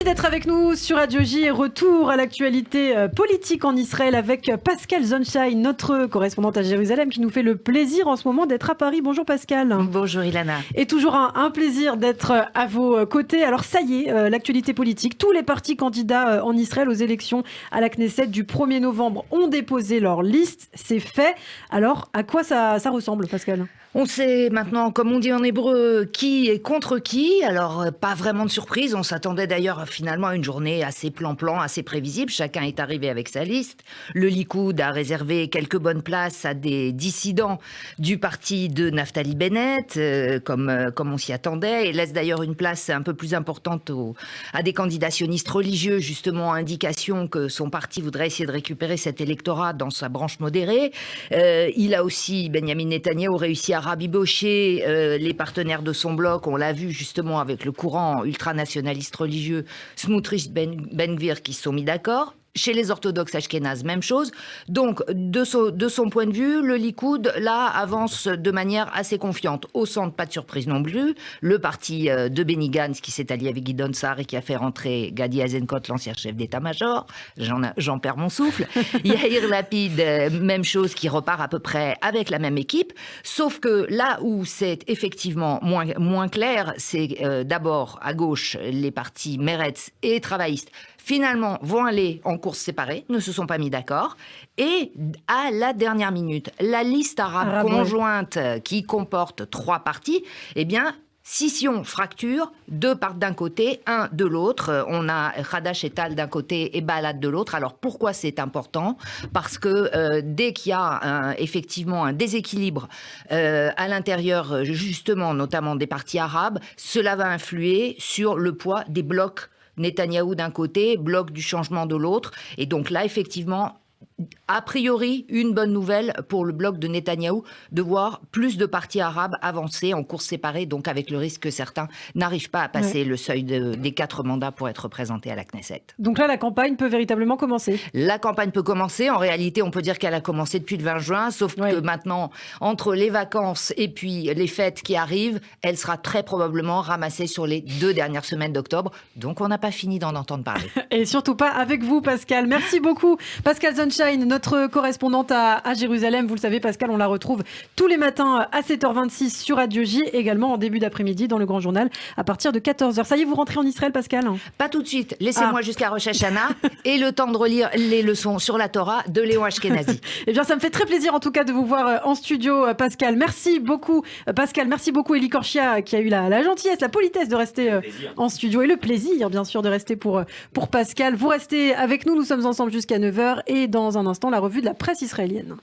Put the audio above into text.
D'être avec nous sur Radio J et retour à l'actualité politique en Israël avec Pascal Zonshine, notre correspondante à Jérusalem, qui nous fait le plaisir en ce moment d'être à Paris. Bonjour Pascal. Bonjour Ilana. Et toujours un plaisir d'être à vos côtés. Alors ça y est, l'actualité politique, tous les partis candidats en Israël aux élections à la Knesset du 1er novembre ont déposé leur liste. C'est fait. Alors à quoi ça ressemble, Pascal ? On sait maintenant, comme on dit en hébreu, qui est contre qui. Alors, pas vraiment de surprise. On s'attendait d'ailleurs finalement à une journée assez plan-plan, assez prévisible. Chacun est arrivé avec sa liste. Le Likoud a réservé quelques bonnes places à des dissidents du parti de Naftali Bennett, comme on s'y attendait, et laisse d'ailleurs une place un peu plus importante à des candidats sionistes religieux, justement, indication que son parti voudrait essayer de récupérer cet électorat dans sa branche modérée. Il a aussi, Benjamin Netanyahou, réussi à rabibocher les partenaires de son bloc. On l'a vu justement avec le courant ultranationaliste religieux Smotrich Ben Gvir qui se sont mis d'accord. Chez les orthodoxes ashkénazes, même chose. Donc, de son point de vue, le Likoud, là, avance de manière assez confiante. Au centre, pas de surprise non plus. Le parti de Benny Gantz, qui s'est allié avec Gideon Sa'ar et qui a fait rentrer Gadi Eisenkot, l'ancien chef d'état-major. J'en perds mon souffle. Yair Lapid, même chose, qui repart à peu près avec la même équipe. Sauf que là où c'est effectivement moins clair, c'est d'abord, à gauche, les partis Meretz et travaillistes, finalement, vont aller en course séparée, ne se sont pas mis d'accord. Et à la dernière minute, la liste arabe conjointe qui comporte 3 partis, eh bien, scission, fracture, 2 partent d'un côté, 1 de l'autre. On a Hadash et Tal d'un côté et Balad de l'autre. Alors pourquoi c'est important ? Parce que dès qu'il y a effectivement un déséquilibre à l'intérieur, justement, notamment des partis arabes, cela va influer sur le poids des blocs Netanyahou d'un côté, bloc du changement de l'autre. Et donc là, effectivement, a priori, une bonne nouvelle pour le bloc de Netanyahou de voir plus de partis arabes avancer en course séparée, donc avec le risque que certains n'arrivent pas à passer le seuil des 4 mandats pour être représentés à la Knesset. Donc là, la campagne peut véritablement commencer. La campagne peut commencer. En réalité, on peut dire qu'elle a commencé depuis le 20 juin, sauf que maintenant, entre les vacances et puis les fêtes qui arrivent, elle sera très probablement ramassée sur les 2 dernières semaines d'octobre. Donc, on n'a pas fini d'en entendre parler. Et surtout pas avec vous, Pascal. Merci beaucoup, Pascal Zonshine, notre correspondante à Jérusalem. Vous le savez, Pascal, on la retrouve tous les matins à 7h26 sur Radio J, également en début d'après-midi dans le Grand Journal à partir de 14h. Ça y est, vous rentrez en Israël, Pascal ? Pas tout de suite. Laissez-moi jusqu'à Rosh Hashanah et le temps de relire les leçons sur la Torah de Léon Ashkenazi. Eh bien, ça me fait très plaisir en tout cas de vous voir en studio, Pascal. Merci beaucoup, Pascal. Merci beaucoup, Élie Korchia, qui a eu la gentillesse, la politesse de rester en studio et le plaisir, bien sûr, de rester pour Pascal. Vous restez avec nous. Nous sommes ensemble jusqu'à 9h et dans un instant, la revue de la presse israélienne.